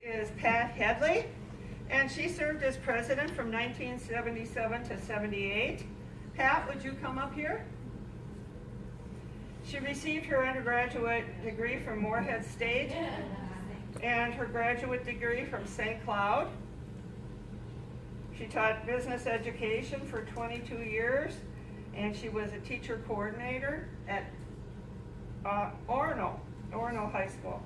Is Pat Headley, and she served as president from 1977 to 78. Pat, would you come up here? She received her undergraduate degree from Moorhead State and her graduate degree from St. Cloud. She taught business education for 22 years, and she was a teacher coordinator at Orono High School.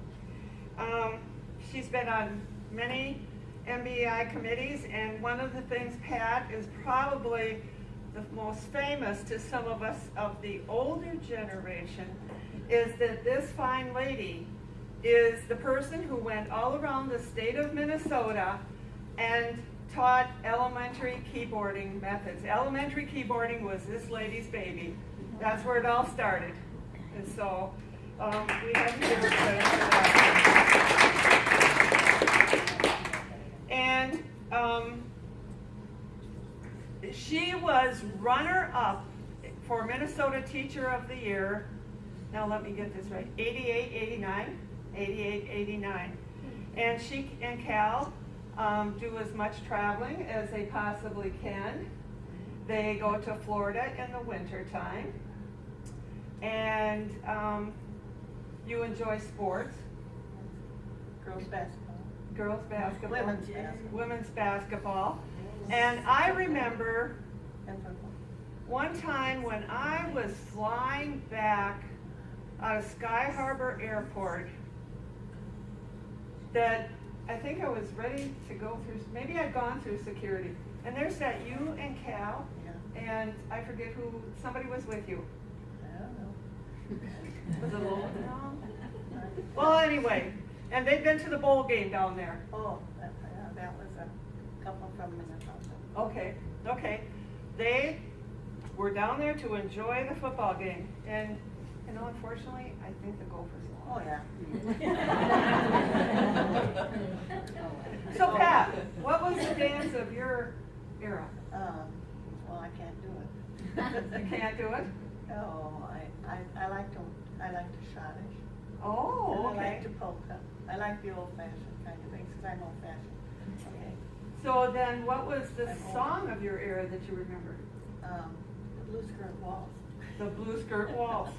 She's been on many MBI committees, and one of the things Pat is probably the most famous to some of us of the older generation is that this fine lady is the person who went all around the state of Minnesota and taught elementary keyboarding methods. Elementary keyboarding was this lady's baby. That's where it all started. And so we have to give her credit for that. And she was runner-up for Minnesota Teacher of the Year. Now let me get this right. 88-89. 88-89. And she and Cal do as much traveling as they possibly can. They go to Florida in the winter time. And you enjoy sports. Girls basketball. Girls basketball. Women's basketball. Women's basketball. And I remember one time when I was flying back out of Sky Harbor Airport that I think I was ready to go through, maybe I'd gone through security. And there's that you and Cal, and I forget who, somebody was with you. I don't know. Was it Lola? No? Well, anyway, and they'd been to the bowl game down there. Oh, that was a couple from Minnesota. Okay. They were down there to enjoy the football game. And, you know, unfortunately, I think the Gophers lost. Oh, yeah. So, Pat, what was the dance of your era? Well, I can't do it. You can't do it? No, I like to schottish. Oh, And I like okay. to polka. I like the old-fashioned kind of things, because I'm old-fashioned. Okay. So then what was the song of your era that you remember? The Blue Skirt Waltz. The Blue Skirt Waltz,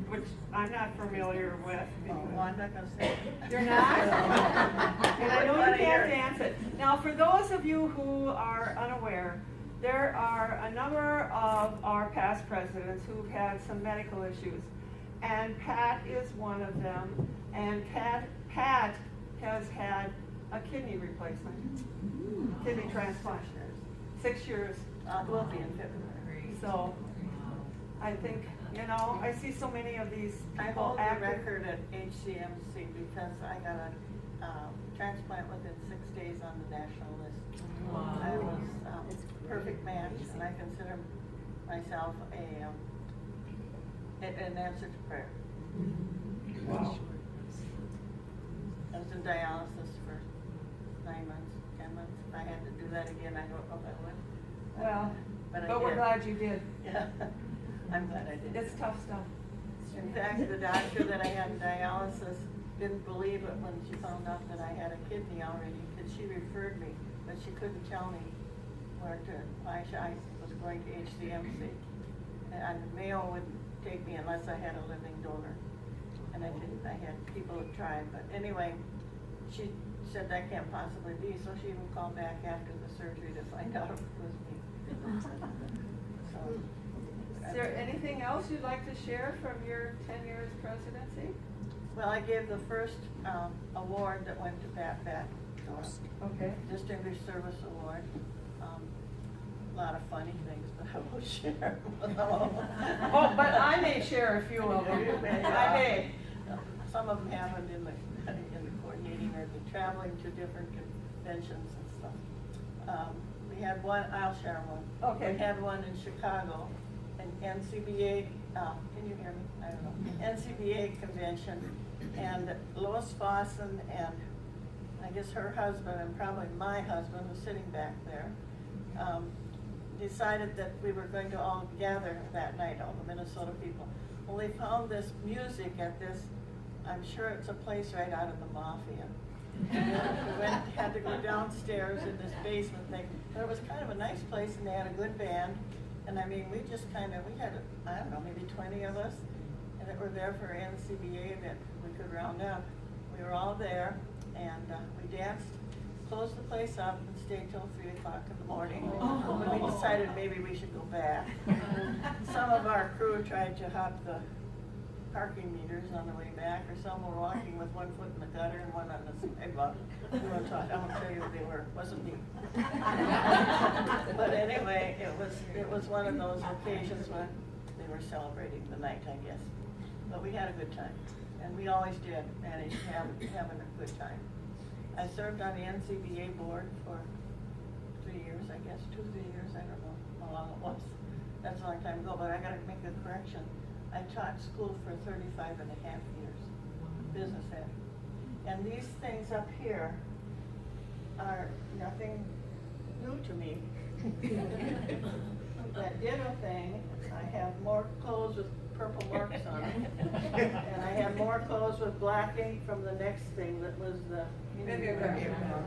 which I'm not familiar with. Oh, well, I'm not gonna say it. You're not? And I know you can't dance it. Now, for those of you who are unaware, there are a number of our past presidents who've had some medical issues. And Pat is one of them. And Pat has had a kidney replacement, kidney transplant. 6 years. Will be in February. So I think, you know, I see so many of these I people hold the active. record at HCMC because I got a transplant within 6 days on the national list. Wow. I was perfect match, and I consider myself an answer to prayer. Wow. I was in dialysis for 9 months, 10 months. If I had to do that again, I don't know if I would. Well, but but we're did. glad you did. Yeah, I'm glad I did. It's tough stuff. In fact, the doctor that I had in dialysis didn't believe it when she found out that I had a kidney already, because she referred me, but she couldn't tell me why I was going to HCMC. And Mayo wouldn't take me unless I had a living donor. And I didn't. I had people who tried, but anyway, she said that can't possibly be, so she even called back after the surgery to find out if it was me. So, Is there anything else you'd like to share from your 10 years presidency? well, I gave the first award that went to Pat to us. Okay. Distinguished Service Award. A lot of funny things, but I won't share. Oh, but I may share a few of them. I may. Some of them happened in the coordinating or the traveling to different conventions and stuff. We had one, I'll share one. Okay. We had one in Chicago, an NCBA, can you hear me? I don't know. NCBA convention, and Lois Fossen and I guess her husband and probably my husband was sitting back there, decided that we were going to all gather that night, all the Minnesota people. Well, they found this music at this, I'm sure it's a place right out of the Mafia. Had to go downstairs in this basement thing, but it was kind of a nice place, and they had a good band, and I mean, we had, I don't know, maybe 20 of us, and that were there for NCBA that we could round up. We were all there, and we danced, closed the place up, and stayed till 3 o'clock in the morning, when we decided maybe we should go back. Some of our crew tried to hop the parking meters on the way back, or some were walking with one foot in the gutter and one on the sidewalk. I won't tell you who they were, it wasn't me. But anyway, it was one of those occasions when they were celebrating the night, I guess. But we had a good time, and we always did manage having a good time. I served on the NCBA board for 3 years, I guess, 2-3 years, I don't know how long it was. That's a long time ago, but I gotta make a correction. I taught school for 35 and a half years, business ed. And these things up here are nothing new to me. That ditto thing, I have more clothes with purple marks on them. And I have more clothes with black ink from the next thing that was the mimeograph.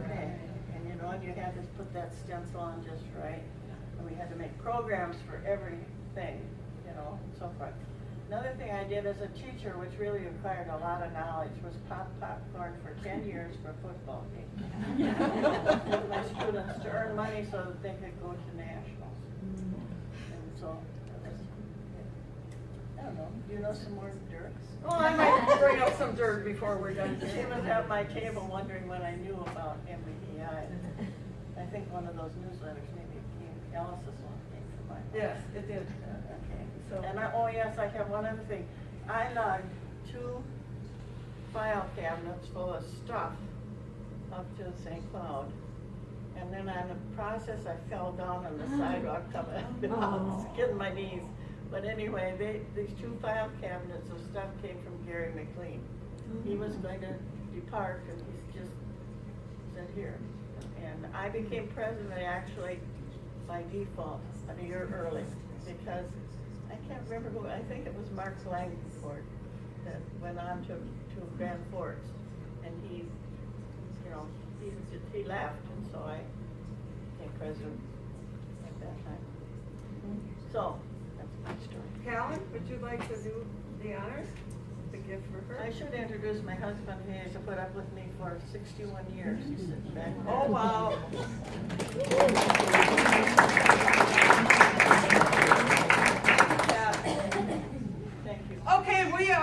Okay. And you know, and you had to put that stencil on just right. And we had to make programs for everything, you know, and so forth. Another thing I did as a teacher, which really required a lot of knowledge, was pop popcorn for 10 years for football games. With my students to earn money so that they could go to nationals. And so, I don't know, do you know some more dirt? Well, I might bring up some dirt before we're done. She was at my table wondering what I knew about MBEI. I think one of those newsletters, maybe Alice's one came from mine. Yes, it did. Okay. So, And oh yes, I have one other thing. I lugged 2 file cabinets full of stuff up to St. Cloud. And then on the process, I fell down on the sidewalk coming out the house, getting my knees. But anyway, these 2 file cabinets of stuff came from Gary McLean. He was going to depart, and he's just said here. And I became president actually by default a year early, because I can't remember who, I think it was Mark Langford that went on to Grand Forks, and he, you know, he left, and so I became president at that time. So, that's my story. Callan, would you like to do the honors? The gift for her? I should introduce my husband, who has to put up with me for 61 years. He's sitting back there. Oh, wow.